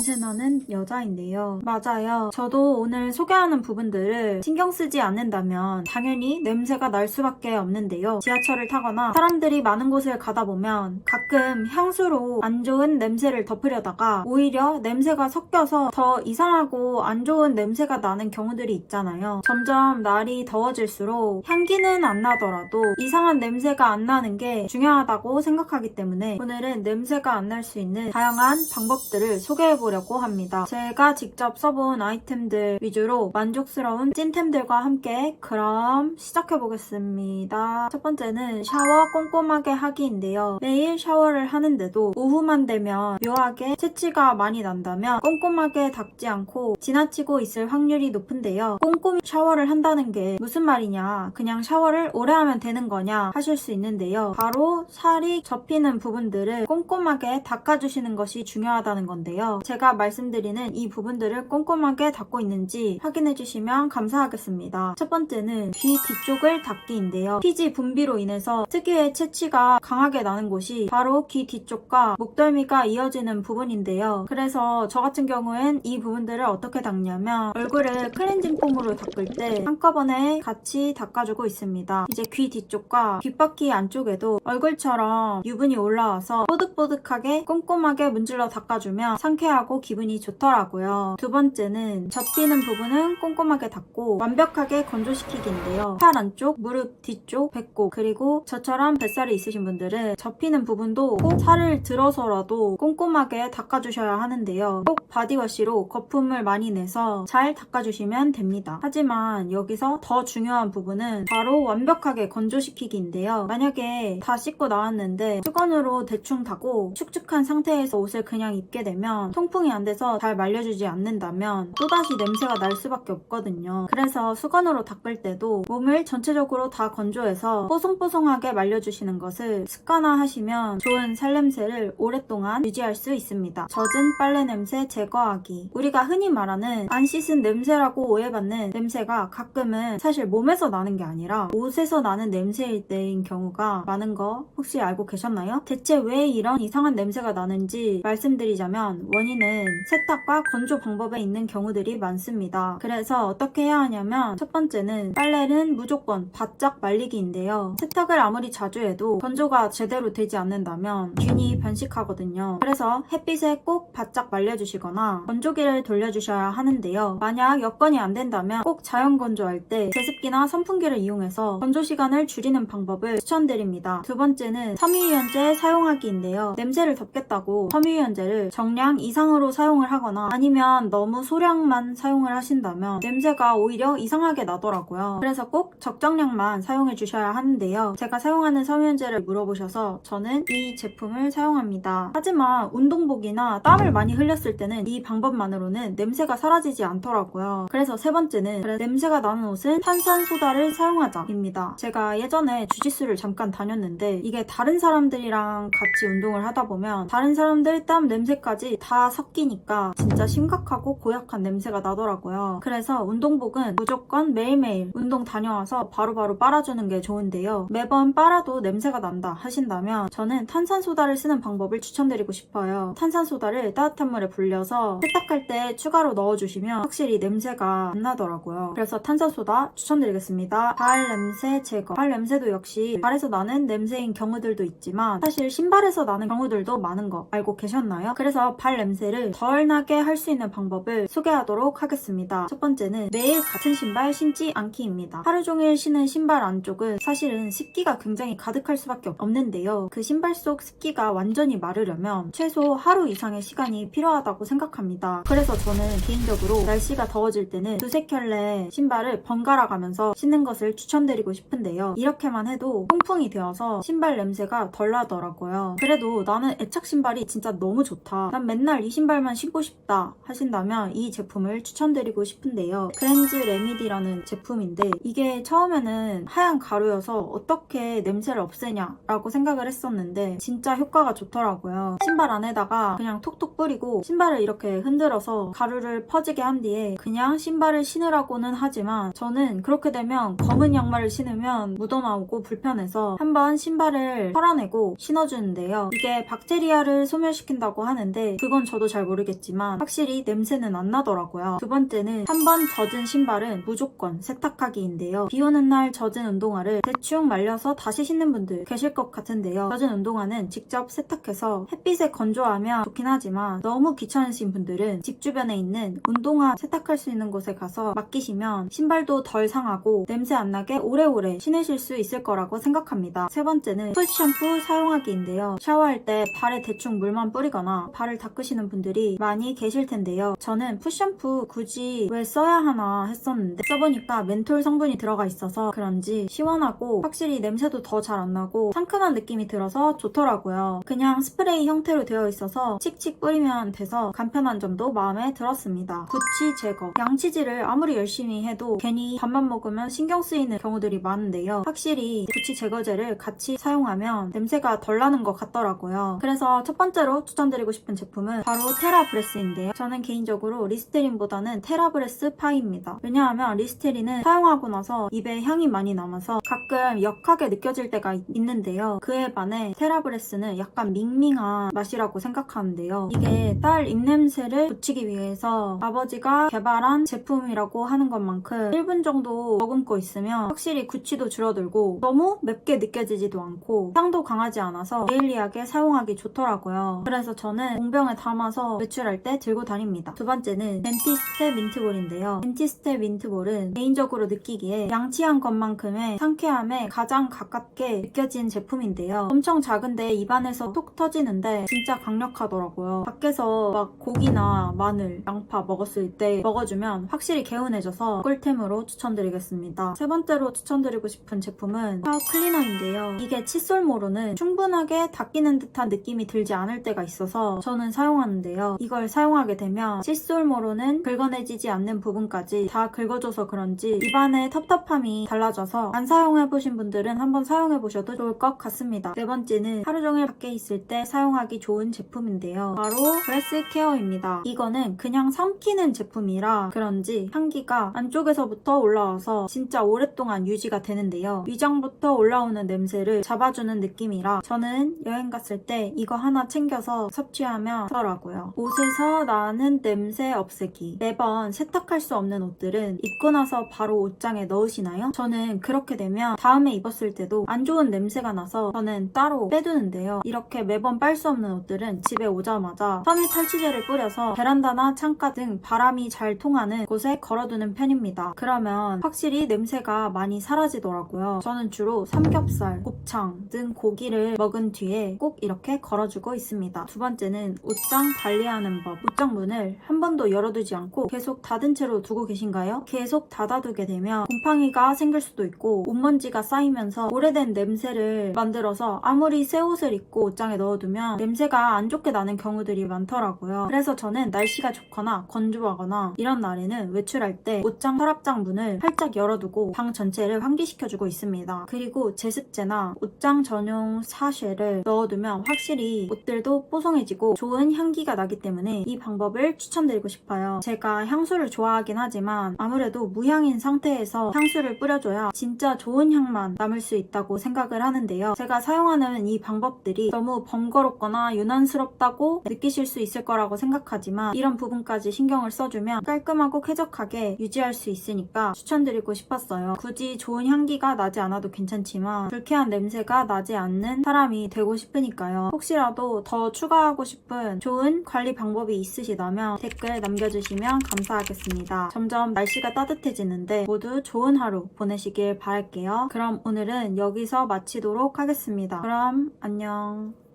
냄새나는 여자인데요. 맞아요. 저도 오늘 소개하는 부분들을 신경 쓰지 않는다면 당연히 냄새가 날 수밖에 없는데요. 지하철을 타거나 사람들이 많은 곳을 가다 보면 가끔 향수로 안 좋은 냄새를 덮으려다가 오히려 냄새가 섞여서 더 이상하고 안 좋은 냄새가 나는 경우들이 있잖아요. 점점 날이 더워질수록 향기는 안 나더라도 이상한 냄새가 안 나는 게 중요하다고 생각하기 때문에 오늘은 냄새가 안 날 수 있는 다양한 방법들을 소개해보려고 합니다. 제가 직접 써본 아이템들 위주로 만족스러운 찐템들과 함께 그럼 시작해보겠습니다. 첫 번째는 샤워 꼼꼼하게 하기인데요. 매일 샤워를 하는데도 오후만 되면 묘하게 채취가 많이 난다면 꼼꼼하게 닦지 않고 지나치고 있을 확률이 높은데요. 꼼꼼히 샤워를 한다는 게 무슨 말이냐, 그냥 샤워를 오래 하면 되는 거냐 하실 수 있는데요. 바로 살이 접히는 부분들을 꼼꼼하게 닦아주시는 것이 중요하다는 건데요. 제가 말씀드리는 이 부분들을 꼼꼼하게 닦고 있는지 확인해주시면 감사하겠습니다. 첫 번째는 귀 뒤쪽을 닦기인데요. 피지 분비로 인해서 특유의 채취가 강하게 나는 곳이 바로 귀 뒤쪽과 목덜미가 이어지는 부분인데요. 그래서 저 같은 경우엔 이 부분들을 어떻게 닦냐면 얼굴을 클렌징 폼으로 닦을 때 한꺼번에 같이 닦아주고 있습니다. 이제 귀 뒤쪽과 귓바퀴 안쪽에도 얼굴처럼 유분이 올라와서 뽀득뽀득하게 꼼꼼하게 문질러 닦아주면 상쾌하고 기분이 좋더라고요. 두 번째는 접히는 부분은 꼼꼼하게 닦고 완벽하게 건조시키기인데요. 팔 안쪽, 무릎 뒤쪽, 배꼽, 그리고 저처럼 뱃살이 있으신 분들은 접히는 부분도 꼭 살을 들어서라도 꼼꼼하게 닦아주셔야 하는데요. 꼭 바디워시로 거품을 많이 내서 잘 닦아주시면 됩니다. 하지만 여기서 더 중요한 부분은 바로 완벽하게 건조시키기인데요. 만약에 다 씻고 나왔는데 수건으로 대충 닦고 축축한 상태에서 옷을 그냥 입게 되면 통풍이 안 돼서 잘 말려주지 않는다면 또다시 냄새가 날 수밖에 없거든요. 그래서 수건으로 닦을 때도 몸을 전체적으로 다 건조해서 뽀송뽀송하게 말려주시는 것을 습관화하시면 좋은 살냄새를 오랫동안 유지할 수 있습니다. 젖은 빨래 냄새 제거하기. 우리가 흔히 말하는 안 씻은 냄새라고 오해받는 냄새가 가끔은 사실 몸에서 나는 게 아니라 옷에서 나는 냄새일 때인 경우가 많은 거 혹시 알고 계셨나요? 대체 왜 이런 이상한 냄새가 나는지 말씀드리자면 원인은 세탁과 건조 방법에 있는 경우들이 많습니다. 그래서 어떻게 해야 하냐면 첫 번째는 빨래는 무조건 바짝 말리기인데요. 세탁을 아무리 자주 해도 건조가 제대로 되지 않는다면 균이 번식하거든요. 그래서 햇빛에 꼭 바짝 말려주시거나 건조기를 돌려주셔야 하는데요. 만약 여건이 안 된다면 꼭 자연 건조할 때 제습기나 선풍기를 이용해서 건조 시간을 줄이는 방법을 추천드립니다. 두 번째는 섬유유연제 사용하기인데요. 냄새를 덮겠다고 섬유유연제를 정량 이상으로 사용을 하거나 아니면 너무 소량만 사용을 하신다면 냄새가 오히려 이상하게 나더라고요. 그래서 꼭 적정량만 사용해 주셔야 하는데요. 제가 사용하는 섬유유연제를 물어보셔서 저는 이 제품을 사용합니다. 하지만 운동복이나 땀을 많이 흘렸을 때는 이 방법만으로는 냄새가 사라지지 않더라고요. 그래서 세 번째는 냄새가 나는 옷은 탄산소다를 사용하자입니다. 제가 예전에 주짓수를 잠깐 다녔는데 이게 다른 사람들이랑 같이 운동을 하다 보면 다른 사람들 땀 냄새까지 다 섞이니까 진짜 심각하고 고약한 냄새가 나더라고요. 그래서 운동복은 무조건 매일매일 운동 다녀와서 바로바로 빨아주는 게 좋은데요. 매번 빨아도 냄새가 난다 하신다면 저는 탄산소다를 쓰는 방법을 추천드리고 싶어요. 탄산소다를 따뜻한 물에 불려서 세탁할 때 추가로 넣어주시면 확실히 냄새가 안 나더라고요. 그래서 탄산소다 추천드리겠습니다. 발 냄새 제거. 발 냄새도 역시 발에서 나는 냄새인 경우들도 있지만 사실 신발에서 나는 경우들도 많은 거 알고 계셨나요? 그래서 발 냄새를 덜 나게 할 수 있는 방법을 소개하도록 하겠습니다. 첫 번째는 매일 같은 신발 신지 않기입니다. 하루 종일 신은 신발 안쪽은 사실은 습기가 굉장히 가득할 수밖에 없는데요. 그 신발 속 습기가 완전히 마르려면 최소 하루 이상의 시간이 필요하다고 생각합니다. 그래서 저는 개인적으로 날씨가 더워질 때는 두세 켤레 신발을 번갈아 가면서 신는 것을 추천드리고 싶은데요. 이렇게만 해도 통풍이 되어서 신발 냄새가 덜 나더라고요. 그래도 나는 애착 신발이 진짜 너무 좋다, 난 맨날 이 신발만 신고 싶다 하신다면 이 제품을 추천드리고 싶은데요. 그랜즈 레미디라는 제품인데 이게 처음에는 하얀 가루여서 어떻게 냄새를 없애냐 라고 생각을 했었는데 진짜 효과가 좋더라고요. 신발 안에다가 그냥 톡톡 뿌리고 신발을 이렇게 흔들어서 가루를 퍼지게 한 뒤에 그냥 신발을 신으라고는 하지만 저는 그렇게 되면 검은 양말을 신으면 묻어나오고 불편해서 한번 신발을 털어내고 신어주는데요. 이게 박테리아를 소멸시킨다고 하는데 그건 저도 잘 잘 모르겠지만 확실히 냄새는 안 나더라고요. 두 번째는 한 번 젖은 신발은 무조건 세탁하기인데요. 비 오는 날 젖은 운동화를 대충 말려서 다시 신는 분들 계실 것 같은데요. 젖은 운동화는 직접 세탁해서 햇빛에 건조하면 좋긴 하지만 너무 귀찮으신 분들은 집 주변에 있는 운동화 세탁할 수 있는 곳에 가서 맡기시면 신발도 덜 상하고 냄새 안 나게 오래오래 신으실 수 있을 거라고 생각합니다. 세 번째는 풋 샴푸 사용하기인데요. 샤워할 때 발에 대충 물만 뿌리거나 발을 닦으시는 분들이 많이 계실 텐데요. 저는 풋 샴푸 굳이 왜 써야 하나 했었는데 써보니까 멘톨 성분이 들어가 있어서 그런지 시원하고 확실히 냄새도 더 잘 안 나고 상큼한 느낌이 들어서 좋더라고요. 그냥 스프레이 형태로 되어 있어서 칙칙 뿌리면 돼서 간편한 점도 마음에 들었습니다. 구취 제거. 양치질을 아무리 열심히 해도 괜히 밥만 먹으면 신경 쓰이는 경우들이 많은데요. 확실히 구취 제거제를 같이 사용하면 냄새가 덜 나는 것 같더라고요. 그래서 첫 번째로 추천드리고 싶은 제품은 바로 테라브레스인데요. 저는 개인적으로 리스테린보다는 테라브레스 파이입니다. 왜냐하면 리스테린은 사용하고 나서 입에 향이 많이 남아서 가끔 역하게 느껴질 때가 있는데요. 그에 반해 테라브레스는 약간 밍밍한 맛이라고 생각하는데요. 이게 딸 입냄새를 붙이기 위해서 아버지가 개발한 제품이라고 하는 것만큼 1분 정도 머금고 있으면 확실히 구취도 줄어들고 너무 맵게 느껴지지도 않고 향도 강하지 않아서 데일리하게 사용하기 좋더라고요. 그래서 저는 공병에 담아서 외출할 때 들고 다닙니다. 두 번째는 덴티스테 민트볼인데요. 덴티스테 민트볼은 개인적으로 느끼기에 양치한 것만큼의 상쾌함에 가장 가깝게 느껴진 제품인데요. 엄청 작은데 입안에서 톡 터지는데 진짜 강력하더라고요. 밖에서 막 고기나 마늘, 양파 먹었을 때 먹어주면 확실히 개운해져서 꿀템으로 추천드리겠습니다. 세 번째로 추천드리고 싶은 제품은 샤워 클리너인데요. 이게 칫솔모로는 충분하게 닦이는 듯한 느낌이 들지 않을 때가 있어서 저는 사용하는데요. 이걸 사용하게 되면 칫솔모로는 긁어내지지 않는 부분까지 다 긁어줘서 그런지 입안의 텁텁함이 달라져서 안 사용해보신 분들은 한번 사용해보셔도 좋을 것 같습니다. 네 번째는 하루 종일 밖에 있을 때 사용하기 좋은 제품인데요. 바로 브레스 케어입니다. 이거는 그냥 삼키는 제품이라 그런지 향기가 안쪽에서부터 올라와서 진짜 오랫동안 유지가 되는데요. 위장부터 올라오는 냄새를 잡아주는 느낌이라 저는 여행 갔을 때 이거 하나 챙겨서 섭취하면 하더라고요. 옷에서 나는 냄새 없애기. 매번 세탁할 수 없는 옷들은 입고 나서 바로 옷장에 넣으시나요? 저는 그렇게 되면 다음에 입었을 때도 안 좋은 냄새가 나서 저는 따로 빼두는데요. 이렇게 매번 빨 수 없는 옷들은 집에 오자마자 섬유 탈취제를 뿌려서 베란다나 창가 등 바람이 잘 통하는 곳에 걸어두는 편입니다. 그러면 확실히 냄새가 많이 사라지더라고요. 저는 주로 삼겹살, 곱창 등 고기를 먹은 뒤에 꼭 이렇게 걸어주고 있습니다. 두 번째는 옷장 관리하는 법. 옷장 문을 한 번도 열어두지 않고 계속 닫은 채로 두고 계신가요? 계속 닫아두게 되면 곰팡이가 생길 수도 있고 옷먼지가 쌓이면서 오래된 냄새를 만들어서 아무리 새 옷을 입고 옷장에 넣어두면 냄새가 안 좋게 나는 경우들이 많더라고요. 그래서 저는 날씨가 좋거나 건조하거나 이런 날에는 외출할 때 옷장 서랍장 문을 활짝 열어두고 방 전체를 환기시켜주고 있습니다. 그리고 제습제나 옷장 전용 사쉐를 넣어두면 확실히 옷들도 뽀송해지고 좋은 향기가 나기 때문에 이 방법을 추천드리고 싶어요. 제가 향수를 좋아하긴 하지만 아무래도 무향인 상태에서 향수를 뿌려줘야 진짜 좋은 향만 남을 수 있다고 생각을 하는데요. 제가 사용하는 이 방법들이 너무 번거롭거나 유난스럽다고 느끼실 수 있을 거라고 생각하지만 이런 부분까지 신경을 써주면 깔끔하고 쾌적하게 유지할 수 있으니까 추천드리고 싶었어요. 굳이 좋은 향기가 나지 않아도 괜찮지만 불쾌한 냄새가 나지 않는 사람이 되고 싶으니까요. 혹시라도 더 추가하고 싶은 좋은 관리 방법이 있으시다면 댓글 남겨주시면 감사하겠습니다. 점점 날씨가 따뜻해지는데 모두 좋은 하루 보내시길 바랄게요. 그럼 오늘은 여기서 마치도록 하겠습니다. 그럼 안녕.